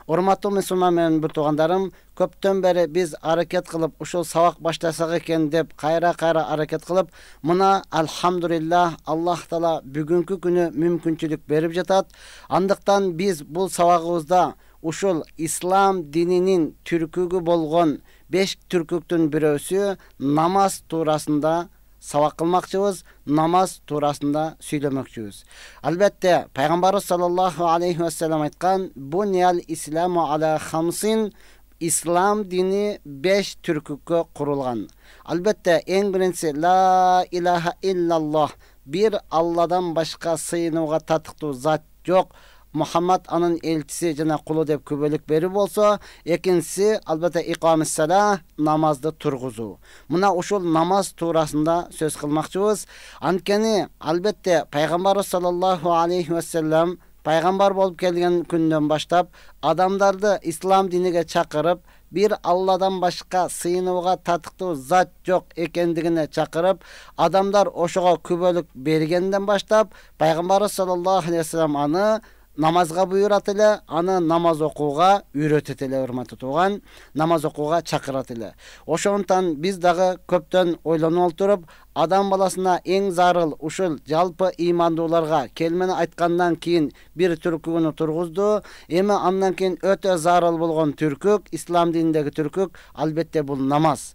Урматтуу мусулман менен бир туугандарым, көптөн бери биз аракет кылып, ушул сабак баштасак экен деп кайра аракет кылып, мына алхамдулилlah, Аллах Таала бүгүнкү күнү мүмкүнчүлүк берип жатат. Андыктан биз бул сабагыбызда ушул ислам дининин түркүгү болгон 5 түркүктүн бирөөсү намаз туурасында сабак кылмакчыбыз, намаз туурасында сүйлөмөкчүбүз. Албетте, пайгамбарыбыз саллаллаху алейхи ва саллям айткан: "Бунял исламу аля хамсин", ислам дини 5 түркүккө курулган. Албетте, эң биринчиси ла илаха иллаллах, бир Алладан башка сыйынууга татыктуу зат жок, Мухаммад анын элчиси жана кулу деп күбөлүк берип болсо, экинчиси албетте икамис сала, намазды тургузуу. Мына ушул намаз туурасында сөз кылмакчыбыз. Анткени албетте пайгамбарыбыз саллаллаху алейхи ва саллям пайгамбар болуп келген күндөн баштап адамдарды ислам диниге чакырып, бир Алладан башка сыйынууга татыктуу зат жок экендигине чакырып, адамдар ошого күбөлүк бергенден баштап пайгамбарыбыз саллаллаху алейхи ва саллям аны намазга буйрат эле, аны намаз окууга үйрөтөт эле, урматтуу тууган, намаз окууга чакырат эле. Ошондуктан биз дагы көптөн ойлонуп отуруп, адам баласына эң зарыл ушул жалпы ыймандууларга келмени айткандан кийин бир түркүгүнү тургузду. Эми андан кийин өтө зарыл болгон түркүк, ислам дининдеги түркүк албетте бул намаз.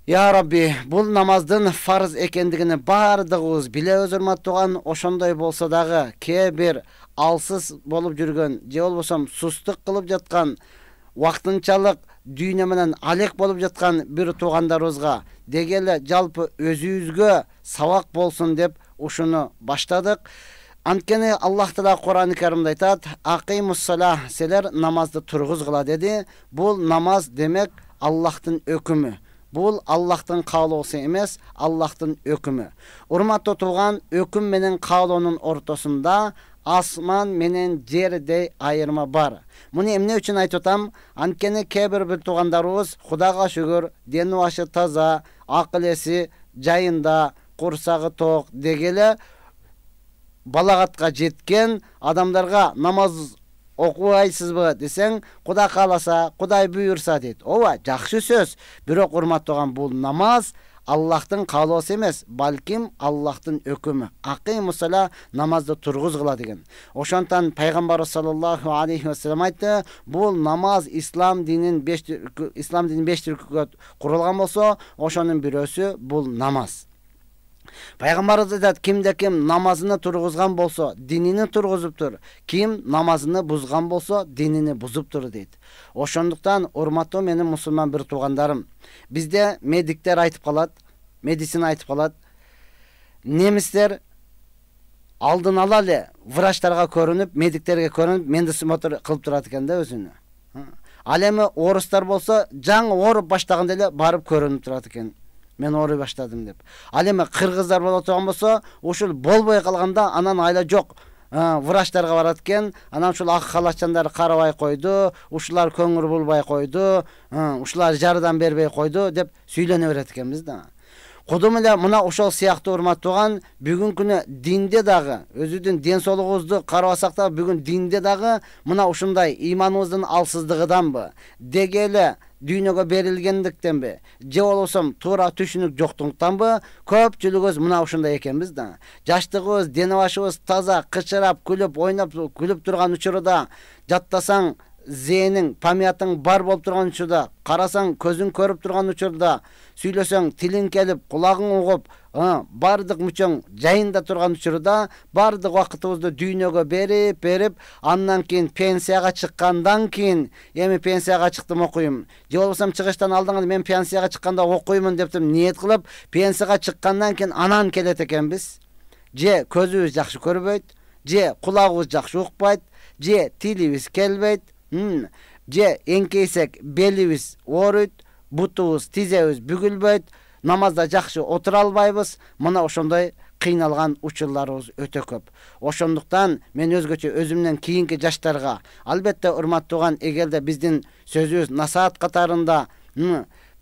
Я Рабби, бул намаздын фарз экендигини бардыгыбыз билебиз, урматтуу тууган. Ошондой болсо дагы кээ бир алсыз болуп жүргөн, же болбосо сустук кылып жаткан, вактынчалык дүйнө менен алек болуп жаткан бир туугандарыбызга дегеле жалпы өзүбүзгө сабак болсун деп ушуну баштадык. Анткени Аллах Таала Кур'ан-ы Каримде айтат: "Акимус сала", силер намазды тургузгула деди. Бул намаз демек Аллахтын өкүмү. Бул Аллахтын каалоосу эмес, Аллахтын өкүмү. Урматтуу тууган, өкүм менен каалоонун ортосунда асман менен жердей айырма бар. Муну эмне үчүн айтып атам? Анткени кээ бир туугандарыбыз Кудайга шүгүр, дени башы таза, акыл эси жайында, курсагы ток дегеле балагатка жеткен адамдарга намаз окубайсызбы десең, Кудай кааласа, Кудай буйрса дейт. Ооба, жакшы сөз. Бирок урматтуу тууган, бул намаз Аллахтын каалоосу эмес, балким Аллахтын өкүмү. Акимус сала, намазды тургузгула деген. Ошондуктан пайгамбарыбыз саллаллаху алейхи ва саллям айтты: "Бул намаз ислам динин 5 түркүгө курулган болсо, ошонун бирөөсү бул намаз." Пайгамбарыбыз айтат: "Кимде-ким намазыны тургузган болсо, динини тургузуптур. Ким намазыны бузган болсо, динини бузуптур" дейт. Ошондуктан урматтуу менин мусулман бир туугандарым, бизде медиктер айтып калат, медицина айтып калат. Немистер алдын ала эле врачтарга көрүнүп, медиктерге көрүнүп, мендосмотр кылып турат экен да өзүнө. Ал эми орустар болсо, жаңы ооруп баштаганда эле барып көрүнүп турат экен. Мен ооруй баштадым деп. Ал эми кыргыздар боло турган болсо, ушул болбой калганда анан айла жок, врачтарга барат экен. Анан ушул ак халатчандар карабай койду, ушулар көңүл булбай койду, ушулар жардам бербей койду деп сүйлөнө берет экенбиз да. Кудум эле мына ошол сыяктуу урматтуу тууган, бүгүнкү күнү динде дагы, өзүбүздүн ден соолугубузду карабасак да, бүгүн динде дагы мына ушундай ыйманыбыздын алсыздыгыданбы, дегеле дүйнөгө берилгендиктенби, же болбосо туура түшүнүк жоктуктанбы, көпчүлүгүбүз мына ушундай экенбиз да. Жаштыгыбыз, дени башыбыз таза, кычырап, күлүп, ойноп, күлүп турган учурда, жаттасаң зээнин, памятың бар болуп турган учурда, карасаң көзүң көрүп турган учурда, сүйлөсөң тилиң келип, кулагың угуп, бардык мүчөң жайында турган учурда, бардык убактыбызды дүйнөгө берип, андан кийин пенсияга чыккандан кийин, эми пенсияга чыктым окуйм, же болбосо чыгыштан алдын мен пенсияга чыкканда окуймун деп ниет кылып, пенсияга чыккандан кийин анан келет экенбиз. Же көзүбүз жакшы көрбөйт, же кулагыбыз жакшы укпайт, же тилибиз келбейт, же эңкейсек белибиз ооруйт, бутубуз, тизебиз бүгүлбөйт, намазда жакшы отура албайбыз. Мына ошондой кыйналган учурларыбыз өтө көп. Ошондуктан мен өзгөчө өзүмдөн кийинки жаштарга, албетте урматтуу тууган, эгерде биздин сөзүбүз насаат катарында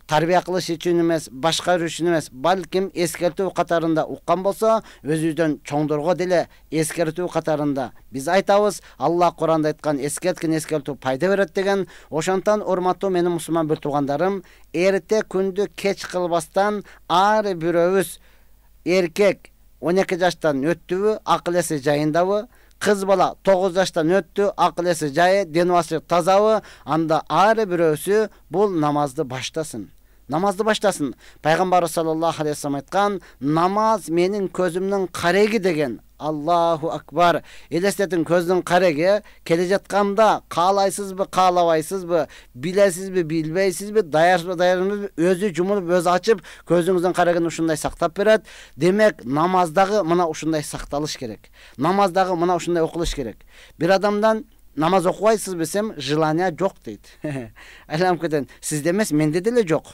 тарбия кылыш үчүн эмес, башкаруу үчүн эмес, балким эскертүү катарында уккан болсо, өзүбүздөн чоңдорго деле эскертүү катарында биз айтабыз, Аллах Куранда айткан эскерткен эскертүү пайда берет деген. Ошондон урматтуу менин мусулман бир туугандарым, эрте күндү кеч кылбастан ар бирөөбүз эркек 12 жаштан өттүбү, акыл эси жайындабы, кыз бала 9 жаштан өттү, акыл эси жайы, денбашы тазабы, анда ар бирөөсү бул намазды баштасын. Намазды баштасын. Пайгамбар саллаллаху алейхи вассалам айткан, намаз менин көзүмдүн кареги деген. Аллаху акбар. Элестетин, көздүн кареги келе жатканда каалайсызбы, каалабайсызбы, билесизби, билбейсизби, даярсызбы, даярсызбы, өзү жумулуп, өзү ачып, көзүңүздүн карегин ушундай сактап берет. Демек, намаздагы мына ушундай сакталыш керек. Намаздагы мына ушундай окулуш керек. Бир адамдан намаз окубайсыз десем, желание жок дейт. Айламкеден, сизде эмес, менде деле жок.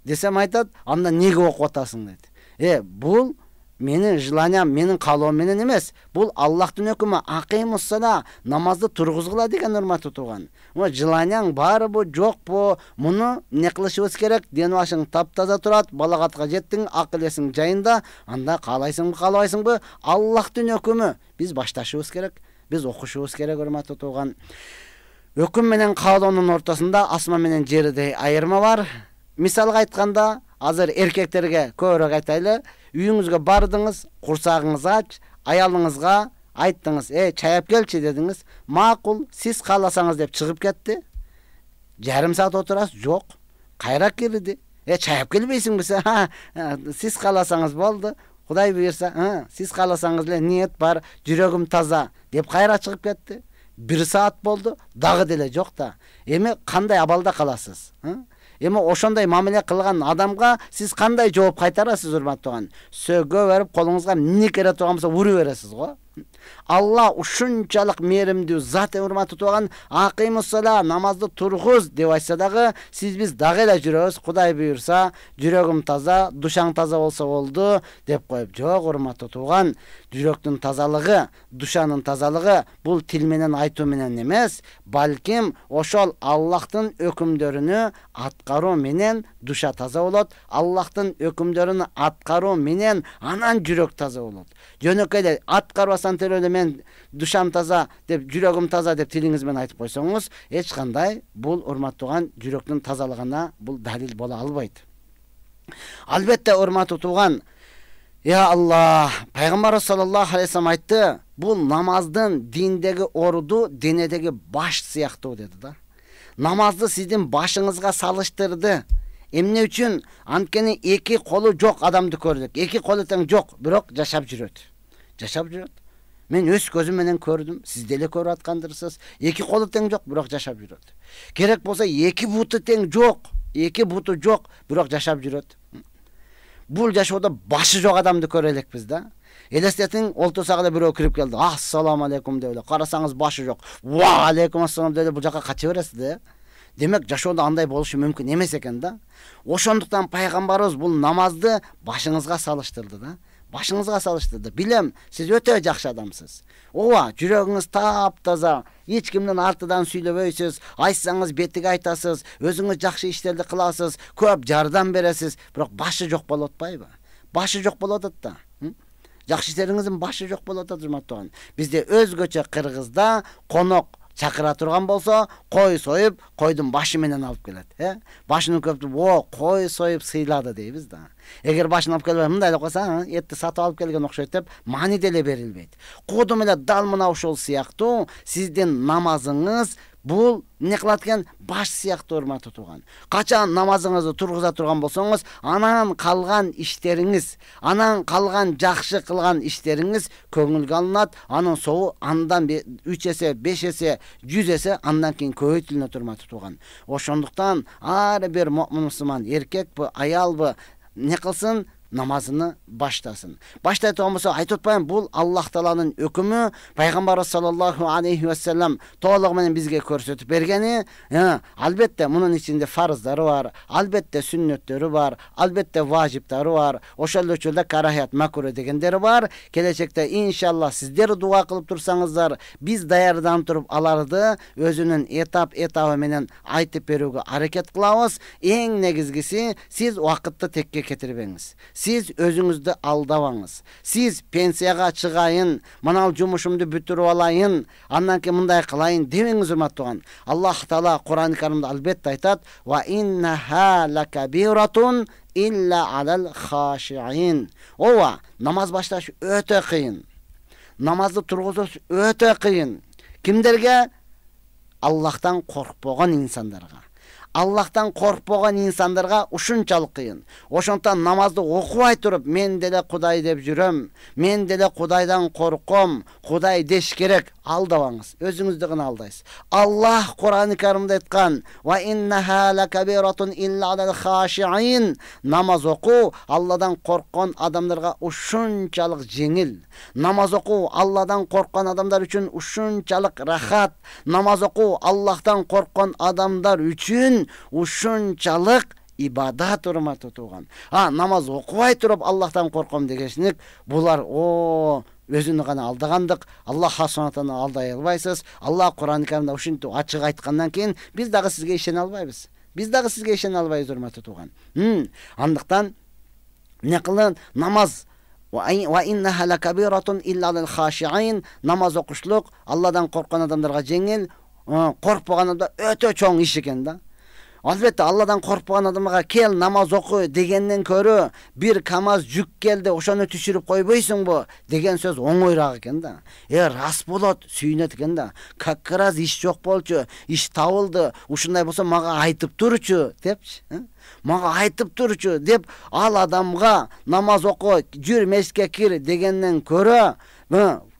Десем айтат, анда неге окуп атасың дейт. Бул менин желаниям, менин каалоом менен эмес. Бул Аллахтын өкүмү, акыймуссала, намазды тургузгула деген урматтуу туган. Желанияң барбы, жокпу, муну не кылышыбыз керек? Ден башың таптаза турат, балагатка жеттиң, акыл эсиң жайында, анда каалайсыңбы, каалабайсыңбы, Аллахтын өкүмү биз башташыбыз керек. Биз окушубуз керек, урматтуу туган. Өкүм менен каалоонун ортосунда асман менен жердей айырма бар. Мисалга айтканда, азыр эркектерге көбүрөөк айтайлы, үйүңүзгө бардыңыз, курсагыңыз ач, аялыңызга айттыңыз, чайап келчи дедиңиз, макул, сиз кааласаңыз деп чыгып кетти. Жарым саат отурасыз, жок, кайра кирди. Чайап келбейсиңби сен? Сиз кааласаңыз болду. Кудай буйрса, сиз кааласаңыз эле ниет бар, жүрөгүм таза деп кайра чыгып кетти. 1 саат болду, дагы деле жок да. Эми кандай абалда каласыз? Эми ошондой мамиле кылган адамга сиз кандай жооп кайтарасыз, урматтуу туган? Сөөгө берип, колуңузга эмне кере турган болсо уруп бересиз го. Алла ушунчалык мээримдүү зат, урматтуу туган, акыймуссала, намазды тургуз деп айтса дагы, сиз биз дагы эле жүрөбүз. Кудай буйрса, жүрөгүм таза, душаң таза болсо болду деп коюп. Жок, урматтуу туган, жүрөктүн тазалыгы, душанын тазалыгы бул тил менен айтуу менен эмес, балким ошол Аллахтын өкүмдөрүнү аткаруу менен душа таза болот. Аллахтын өкүмдөрүн аткаруу менен анан жүрөк таза болот. Жөнөкөй эле аткарбастан эле мен душам таза деп, жүрөгүм таза деп тилиңиз менен айтып койсоңуз, эч кандай бул урматтуу туган жүрөктүн тазалыгына бул далил боло албайт. Албетте, урматтуу туган, я Аллах, Пайгамбар саллаллаху алейхи вассалам айтты, бул намаздын диндеги орду денедеги баш сыяктуу деди да. Намазды сиздин башыңызга салыштырды. Эмне үчүн? Анткени эки колу жок адамды көрдүк. Эки колу тең жок, бирок жашап жүрөт. Жашап жүрөт. Мен өз көзүм менен көрдүм, сиз деле көрүп аткандырсыз. Эки колу тең жок, бирок жашап жүрөт. Керек болсо эки буту тең жок, эки буту жок, бирок жашап жүрөт. Бул жашоодо башы жок адамды көрө элекпиз да. Элестетиң, олтурсак эле бирөө кирип келди. Ассаламу алейкум деп эле. Карасаңыз башы жок. Ва алейкум ассалам деп эле бул жака кача бересиз да. Демек, жашоодо андай болушу мүмкүн эмес экен да. Ошондуктан пайгамбарыбыз бул намазды башыңызга салыштырды да. Башыңызга салыштырды. Билем, сиз өтө жакшы адамсыз. Ооба, жүрөгүңүз таптаза, эч кимдин артынан сүйлөбөйсүз, айтсаңыз бетиге айтасыз, өзүңүз жакшы иштерди кыласыз, көп жардам бересиз, бирок башы жок болуп атпайбы? Башы жок болуп атат да. Жакшы иштериңиздин башы жок болуп атат, урматтуу туган. Бизде өзгөчө Кыргызда конок чакыра турган болсо, кой союп, койдун башы менен алып келет. Башын көптү, кой союп сыйлады дейбиз да. Эгер башын алып келбей мындай эле койсо, этти сатып алып келген окшойт деп, маани деле берилбейт. Кодум эле дал мына ошол сыяктуу сиздин намазыңыз бул не кылат экен? Баш сыяктуу, урматтуу туган. Качан намазыңызды тургуза турган болсоңуз, анан калган иштериңиз, анан калган жакшы кылган иштериңиз көңүлгө алынат, анын соогу андан 3 эсе, 5 эсе, 100 эсе андан кийин көбөйтүлөт, урматтуу туган. Ошондуктан ар бир мусулман, эркекпи, аялбы, не кылсын, намазыны баштасын. Баштайт болмаса айтып атпайм, бул Аллах Тааланын өкүмү, пайгамбарыбыз саллаллаху алейхи ва саллям толугу менен бизге көрсөтүп бергени. Албетте мунун ичинде фарыздары бар, албетте сүннөттөрү бар, албетте важиптары бар, ошол учурда карахат макруh дегендери бар. Келечекте иншаллах сиздер дуа кылып турсаңыздар, биз даярданып туруп аларды өзүнүн этабы менен айтып берүүгө аракет кылабыз. Эң негизгиси, сиз убакытты текке кетирбеңиз. Сиз өзүңүздү алдабаңыз. Сиз пенсияга чыгайын, манал жумушумду бүтүрүп алайын, андан кийин мындай кылайын дебеңиз, урматтуу. Аллах Таала Кур'ан-ы Каримде албетте айтат: "Ва иннаха лакабиратун илля алал хашиин." Ооба, намаз башташ өтө кыйын. Намазды тургузуш өтө кыйын. Кимдерге? Аллахтан коркпогон инсандарга. Аллахтан коркпогон инсандарга ушунчалык кыйын. Ошондон намазды окубай туруп, мен деле Кудай деп жүрөм, мен деле Кудайдан корком, Кудай деш керек, алдабаңыз. Өзүңүздү гана алдайсыз. Аллах Кур'ан-ы Каримде айткан: "Ва иннаха лакабиратун илля алал хашиин." Намаз окуу Алладан корккон адамдарга ушунчалык жеңил. Намаз окуу Алладан корккон адамдар үчүн ушунчалык рахат. Намаз окуу Аллахтан корккон адамдар үчүн ушунчалык ибадат, урматтуу тууган. Намаз окубай туруп Аллахтан корком дегенсиник, булар өзүнү гана алдагандык. Аллах субханаху алдай албайсыз. Аллах Кур'ан-ы Каримде ушинтип ачык айткандан кийин биз дагы сизге ишене албайбыз. Биз дагы сизге ишене албайбыз, урматтуу тууган. Андыктан эмне кылын? Намаз ва иннаха лакабиратун илля алал хашиин. Намаз окушлук Алладан корккон адамдарга жеңил, коркпогон адамда өтө чоң иш экен да. Албетте Алладан коркпогон адамга кел намаз оку дегенден көрө, бир КамАЗ жүк келди, ошону түшүрүп койбойсуңбу деген сөз оңойраак экен да. Рас болот, сүйүнөт экен да. Как раз иш жок болчу, иш табылды, ушундай болсо мага айтып турчу депчи. Мага айтып турчу деп ал адамга намаз оку, жүр мешитке кир дегенден көрө,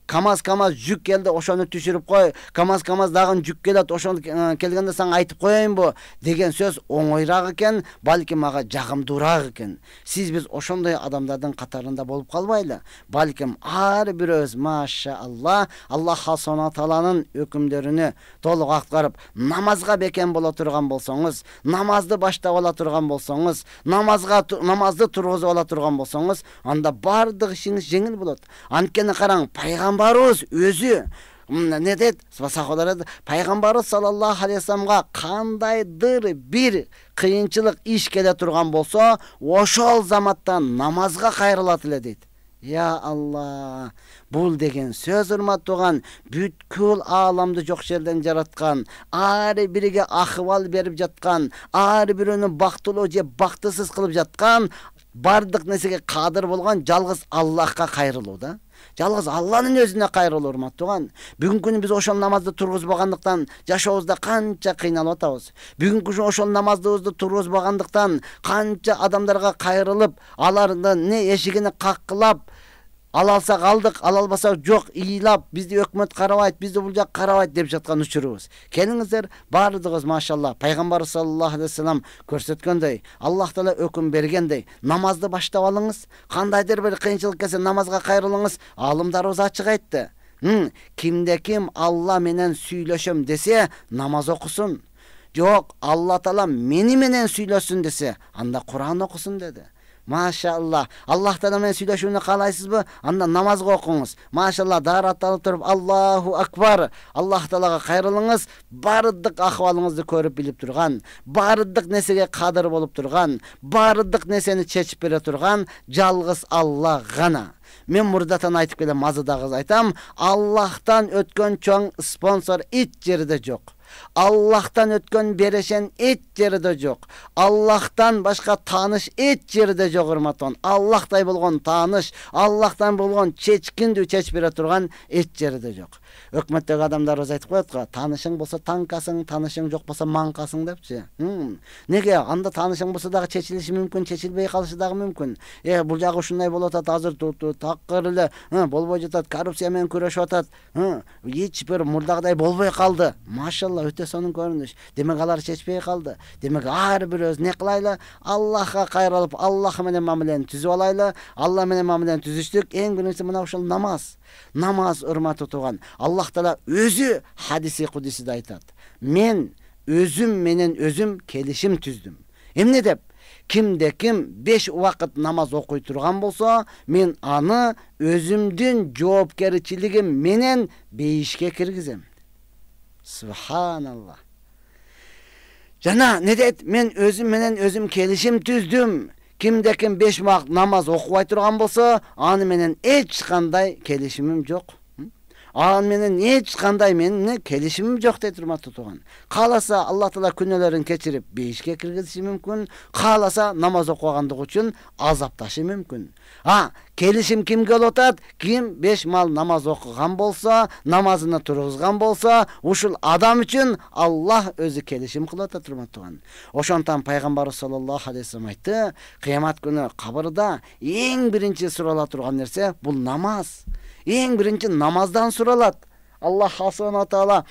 КамАЗ жүк келди, ошону түшүрүп кой. КамАЗ дагы жүк келет, ошону келгенде сага айтып коеюнбу деген сөз оңойраак экен, балким мага жагымдуураак экен. Биз ошондой адамдардын катарында болуп калбайлы. Балким ар бирөөбүз машаалла Аллах субханаху тааланын өкүмдөрүнү толук аткарып, намазга бекем боло турган болсоңуз, намазды баштап ала турган болсоңуз, намазды тургузуп ала турган болсоңуз, анда бардык ишиңиз жеңил болот. Анткени караң, пайгамбарыбыз өзү не дейт? Пайгамбарыбыз саллаллаху алейхи вассаламга кандайдыр бир кыйынчылык иш келе турган болсо, ошол заматта намазга кайрылат эле дейт. Я Алла, бул деген сөз, урматтууган, бүткүл ааламды жок жерден жараткан, ар бириге акыбал берип жаткан, ар бирөөнү бактылуу же бактысыз кылып жаткан, бардык нерсеге кадыр болгон жалгыз Аллахка кайрылуу да. Жалгыз Алланын өзүнө кайрылуу, урматтууган. Бүгүнкү күнү биз ошол намазды тургузбагандыктан жашообузда канча кыйналып атабыз. Бүгүнкү күнү ошол намаздыбызды тургузбагандыктан канча адамдарга кайрылып, алардын эшигини каккылап, ала алсак алдык, ала албасак жок, ыйлап, бизди өкмөт карабайт, бизди бул жак карабайт деп жаткан учурубуз. Келиңиздер, бардыгыбыз машалла, пайгамбар саллаллаху алейхи вассалам көрсөткөндөй, Аллах Таала өкүм бергендей, намазды баштап алыңыз, кандайдыр бир кыйынчылык келсе намазга кайрылыңыз. Алымдарыбыз ачык айтты. Кимде ким Алла менен сүйлөшөм десе, намаз окусун. Жок, Алла Таала мени менен сүйлөшсүн десе, анда Кур'ан окусун деди. Машалла, Аллах Таала менен сүйлөшүүнү каалайсызбы? Анда намазга окуңуз. Машалла, дааратталып туруп, Аллаху акбар, Аллах Таалага кайрылыңыз. Бардык акыбалыңызды көрүп билип турган, бардык нерсеге кадыр болуп турган, бардык нерсени чечип бере турган жалгыз Алла гана. Мен мурдатан айтып келем, азы дагы айтам, Аллахтан өткөн чоң спонсор эч жерде жок. Аллахтан өткөн берешен эч жерде жок. Аллахтан башка тааныш эч жерде жок, урматтан. Аллахтай болгон тааныш, Аллахтан болгон чечкиндүү чечип бере турган эч жерде жок. Өкмөттөгү адамдарыбыз айтып коет го, таанышың болсо таңкасың, таанышың жок болсо маңкасың депчи. Неге? Анда таанышың болсо дагы чечилиши мүмкүн, чечилбей калышы дагы мүмкүн. Бул жагы ушундай болуп атат, азыр такыр эле болбой жатат, коррупция менен күрөшүп атат. Эч бир мурдагыдай болбой калды. Машалла, өтө сонун көрүнүш. Демек алар чечпей калды. Демек ар бирөөбүз не кылайлы? Аллахка кайрылып, Аллах менен мамилени түзүп алайлы. Алла менен мамилени түзүштүк эң биринчи мына ушул намаз. Намаз урматтуу туган. Аллах Таала өзү хадиси кудусиде айтат. Мен өзүм менен өзүм келишим түздүм. Эмне деп? Кимде ким 5 убакыт намаз окуй турган болсо, мен аны өзүмдүн жоопкерчилигим менен бейишке киргизем. Субханаллах. Жана не дейт? Мен өзүм менен өзүм келишим түздүм. Кимде ким 5 убакыт намаз окубай турган болсо, аны менен эч кандай келишимим жок. Аны менен эч кандай менин келишимим жок дейт урматтуу туган. Кааласа Аллах Таала күнөөлөрүн кечирип бейишке киргизиши мүмкүн, кааласа намаз окугандыгы үчүн азапташы мүмкүн. Келишим кимге болуп атат? Ким 5 мал намаз окуган болсо, намазыны тургузган болсо, ушул адам үчүн Аллах өзү келишим кылып атат урматтуу туган. Ошондон пайгамбарыбыз саллаллаху алейхи вассалам айтты, кыямат күнү кабырда эң биринчи сурала турган нерсе бул намаз. Эң биринчи намаздан суралат. Аллах субхана таала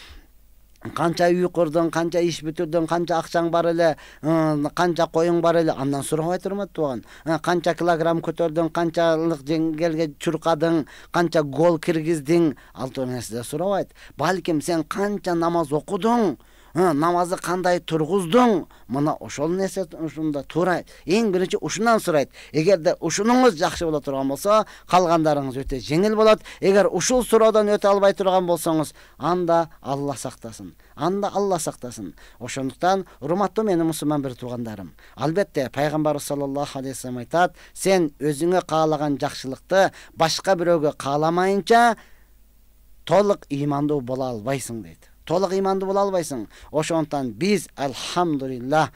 канча үй курдуң, канча иш бүтүрдүң, канча акчаң бар эле, канча коюң бар эле, андан сурабай турмат туган. Канча килограмм көтөрдүң, канчалык жеңгелге чуркадың, канча гол киргиздиң, ал нерсе сурабайт. Балким сен канча намаз окудуң, намазы кандай тургуздуң, мына ошол нерсе ушунда турайт. Эң биринчи ушундан сурайт. Эгерде ушунуңуз жакшы боло турган болсо, калгандарыңыз өтө жеңил болот. Эгер ушул суроодон өтө албай турган болсоңуз, анда Алла сактасын. Алла сактасын. Ошондуктан урматтуу менин мусулман бир туугандарым, албетте пайгамбарыбыз саллаллаху алейхи вассалам айтат, сен өзүңө каалаган жакшылыкты башка бирөөгө кааламайынча толук ыймандуу боло албайсың дейт. Толук ыймандуу боло албайсың. Ошондуктан биз алхамдулиллах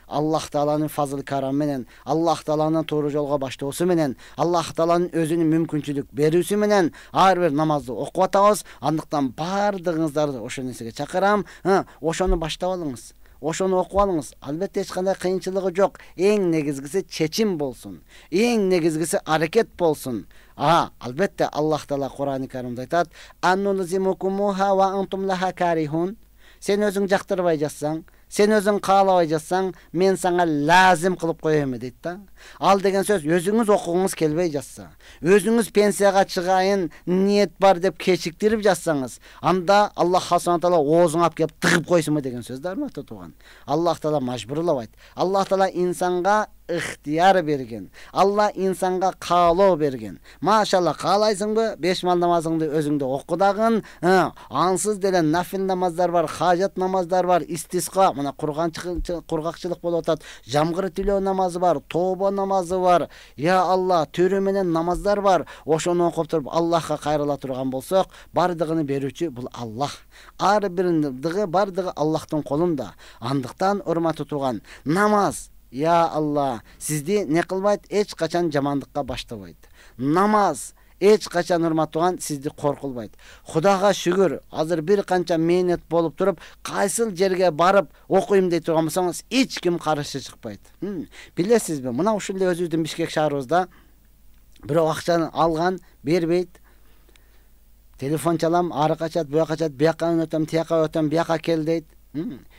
Аллах Тааланын фазыл карам менен, Аллах Тааланын туура жолго баштоосу менен, Аллах Тааланын өзүнүн мүмкүнчүлүк берүүсү менен ар бир намазды окуп атабыз. Андыктан бардыгыңыздарды ошо нерсеге чакырам. Ошону баштап алыңыз. Ошону окуп алыңыз. Албетте эч кандай кыйынчылыгы жок. Эң негизгиси чечим болсун. Эң негизгиси аракет болсун. Албетте Аллах Таала Кур'ан-ы Каримде айтат: "Аннузимукумуха ва антум лаха карихун." Сен өзүң жактырбай жатсаң, сен өзүң каалабай жатсаң, мен сага лазим кылып коем дейт да. Ал деген сөз өзүңүз окугуңуз келбей жатса, өзүңүз пенсияга чыгайын ниет бар деп кечиктирип жатсаңыз, анда Аллах субхана таала оозуңа алып келип тыгып койсунбу деген сөз да, урматтуу туган. Аллах Таала мажбурлабайт. Аллах Таала инсанга ыхтияр берген. Алла инсанга каалоо берген. Машалла, каалайсыңбы? 5 мал намазыңды өзүңдө оку дагын. Ансыз деле нафил намаздар бар, хажат намаздар бар, истисқа, мына кургакчылык болуп атат, жамгыр тилөө намазы бар, тобо намазы бар. Я Алла, төрө менен намаздар бар. Ошону окуп туруп Аллахка кайрыла турган болсок, бардыгын берүүчү бул Аллах. Ар бирдиги бардыгы Аллахтын колунда. Андыктан урматтуу туган, намаз, я Алла, сизди не кылбайт, эч качан жамандыкка баштабайт. Намаз эч качан урматтууган сизди коркулбайт. Кудага шүгүр, азыр бир канча мээнет болуп туруп, кайсыл жерге барып окуйм дей турган болсоңуз, эч ким каршы чыкпайт. Билесизби, мына ушул өзүбүздүн Бишкек шаарыбызда бирок акчаны алган, бербейт. Телефон чалам, ары качат, буяка качат, бияка өтөм, тияка өтөм, бияка кел дейт.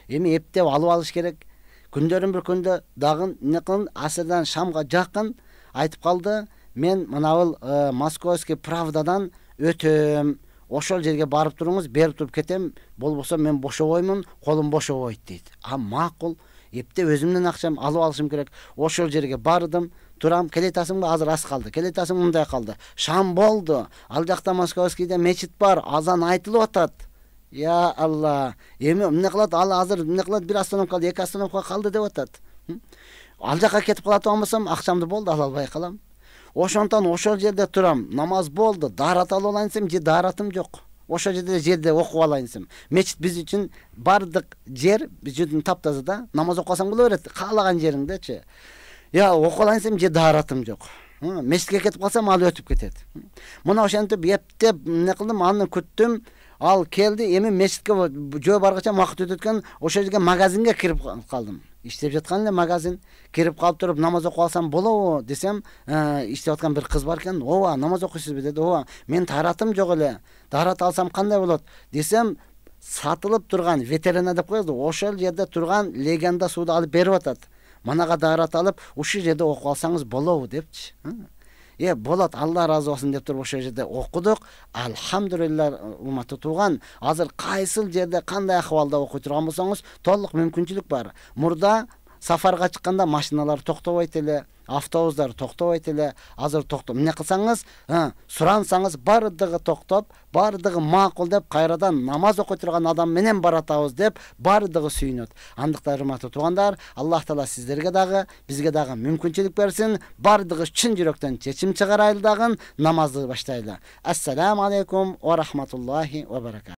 Эми эптеп алып алыш керек. Күндөрүн бир күндө дагы не кылын, асырдан шамга жакын айтып калды. Мен мынабыл Московский Правдадан өтөм. Ошол жерге барып туруңуз, берип туруп кетем. Болбосо мен бошобоймун, колум бошобойт дейт. Макул. Эптеп өзүмдүн акчам алып алышым керек. Ошол жерге бардым. Турам, келетасыңбы? Азыр аз калды. Келетасың мындай калды. Шам болду. Ал жакта Московскийде мечит бар, азан айтылып атат. Я Алла, эми эмне кылат? Ал азыр эмне кылат? Бир остановка калды, 2 остановка калды деп атат. Ал жака кетип калат болсом, акчамды болду, ала албай калам. Ошондон ошол жерде турам. Намаз болду. Дарат алып алайын десем, даратым жок. Ошол жерде окуп алайын десем. Мечит биз үчүн бардык жер, биз үчүн таптаза да. Намаз окусаң боло берет, каалаган жериңдечи. Я окуп алайын десем, даратым жок. Мечитке кетип калсам, ал өтүп кетет. Мына ошентип эптеп эмне кылдым, аны күттүм. Ал келди, эми мечитке жөө баргача убакыт өтөткөн, ошол жерге магазинге кирип калдым. Иштеп жаткан эле магазин. Кирип калып туруп намаз окуп алсам болобу десем, иштеп аткан бир кыз бар экен. Ооба, намаз окуйсузбу деди. Ооба, мен таратым жок эле. Тарат алсам кандай болот десем, сатылып турган ветерина деп коебуз, ошол жерде турган легенда сууду алып берип атат. Манага даарат алып, ушул жерде окуп алсаңыз болобу депчи. Болот, Алла разы болсун деп туруп ошол жерде окудук. Алхамдулилла, урматтуу тууган, азыр кайсыл жерде кандай акыбалда окуй турган болсоңуз, толук мүмкүнчүлүк бар. Мурда сафарга чыкканда машиналар токтобойт эле, автобустар токтобойт эле. Азыр токтоп, эмне кылсаңыз, сурансаңыз бардыгы токтоп, бардыгы макул деп, кайрадан намаз окуй турган адам менен баратабыз деп бардыгы сүйүнөт. Андыктан урматтуу туугандар, Аллах Таала сиздерге дагы, бизге дагы мүмкүнчүлүк берсин. Бардыгы чын жүрөктөн чечим чыгарайлы дагы намазды баштайлы. Ассаламу алейкум ва рахматуллахи ва баракатух.